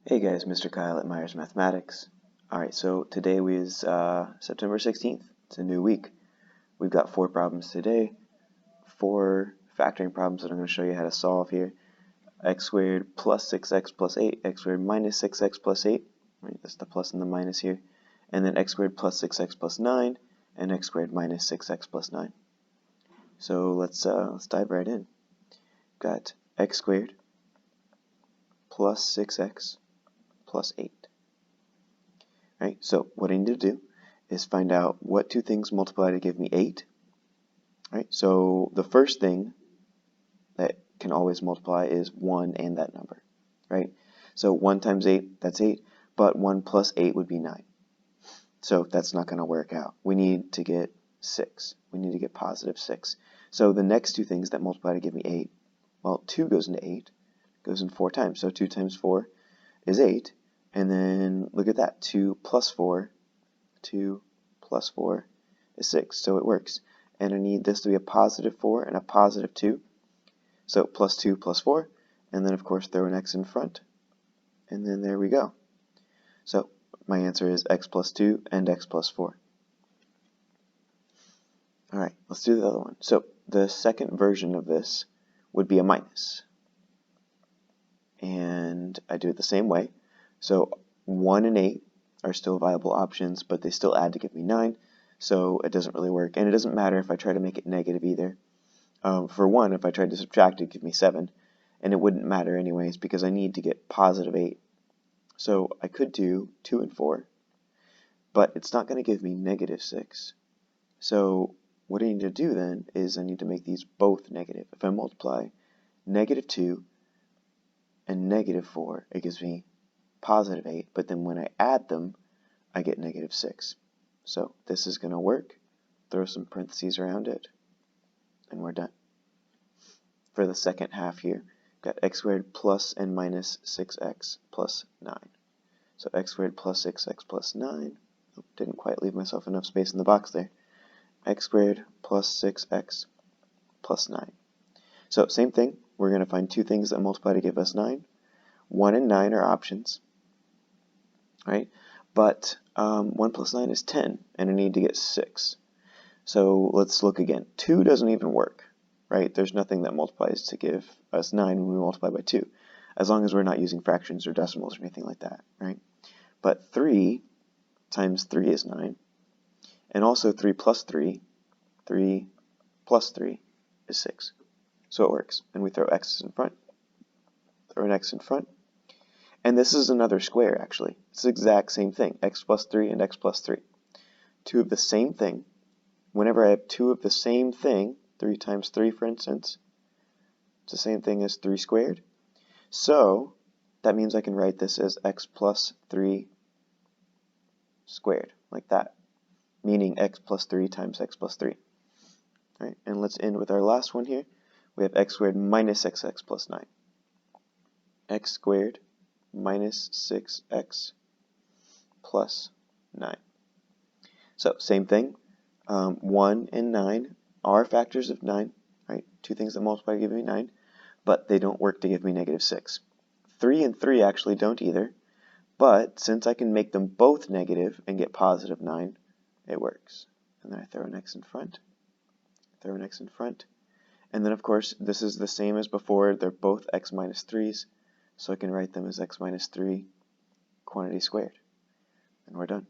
Hey guys, Mr. Kyle at Myers Mathematics. Alright, so today is September 16th. It's a new week. We've got 4 problems today, 4 factoring problems that I'm going to show you how to solve here. X squared plus 6x plus 8, x squared minus 6x plus 8, right, that's the plus and the minus here, and then x squared plus 6x plus 9, and x squared minus 6x plus 9. So let's dive right in. We've got x squared plus 6x plus 8. Right, so what I need to do is find out what two things multiply to give me 8. Right, so the first thing that can always multiply is 1 and that number. Right, so 1 times 8, that's 8, but 1 plus 8 would be 9. So that's not going to work out. We need to get 6. We need to get positive 6. So the next two things that multiply to give me 8, well, 2 goes into 8, goes in 4 times. So 2 times 4 is 8. And then look at that, 2 plus 4 is 6, so it works. And I need this to be a positive 4 and a positive 2. So plus 2 plus 4, and then of course throw an x in front, and then there we go. So my answer is x plus 2 and x plus 4. Alright, let's do the other one. So the second version of this would be a minus. And I do it the same way. So 1 and 8 are still viable options, but they still add to give me 9, so it doesn't really work. And it doesn't matter if I try to make it negative either. For 1, if I tried to subtract it, it'd give me 7, and it wouldn't matter anyways because I need to get positive 8. So I could do 2 and 4, but it's not going to give me negative 6. So what I need to do then is I need to make these both negative. If I multiply negative 2 and negative 4, it gives me positive 8, but then when I add them, I get negative 6. So this is going to work. Throw some parentheses around it, and we're done. For the second half here, we've got x squared plus and minus 6x plus 9. So x squared plus 6x plus 9. Oh, didn't quite leave myself enough space in the box there. X squared plus 6x plus 9. So same thing, we're going to find two things that multiply to give us 9. 1 and 9 are options. Right? But 1 plus 9 is 10, and I need to get 6. So let's look again. 2 doesn't even work, right? There's nothing that multiplies to give us 9 when we multiply by 2, as long as we're not using fractions or decimals or anything like that, right? But 3 times 3 is 9, and also 3 plus 3 is 6. So it works, and we throw x's in front, throw an x in front. And this is another square, actually. It's the exact same thing, x plus 3 and x plus 3. Two of the same thing. Whenever I have two of the same thing, 3 times 3, for instance, it's the same thing as 3 squared. So that means I can write this as x plus 3 squared, like that, meaning x plus 3 times x plus 3. All right, and let's end with our last one here. We have x squared minus 6x plus 9. X squared minus 6x plus 9. So same thing, 1 and 9 are factors of 9, right? Two things that multiply to give me 9, but they don't work to give me negative 6. 3 and 3 actually don't either, but since I can make them both negative and get positive 9, it works. And then I throw an x in front, throw an x in front, and then of course this is the same as before, they're both x minus 3's, so I can write them as x minus 3 quantity squared. And we're done.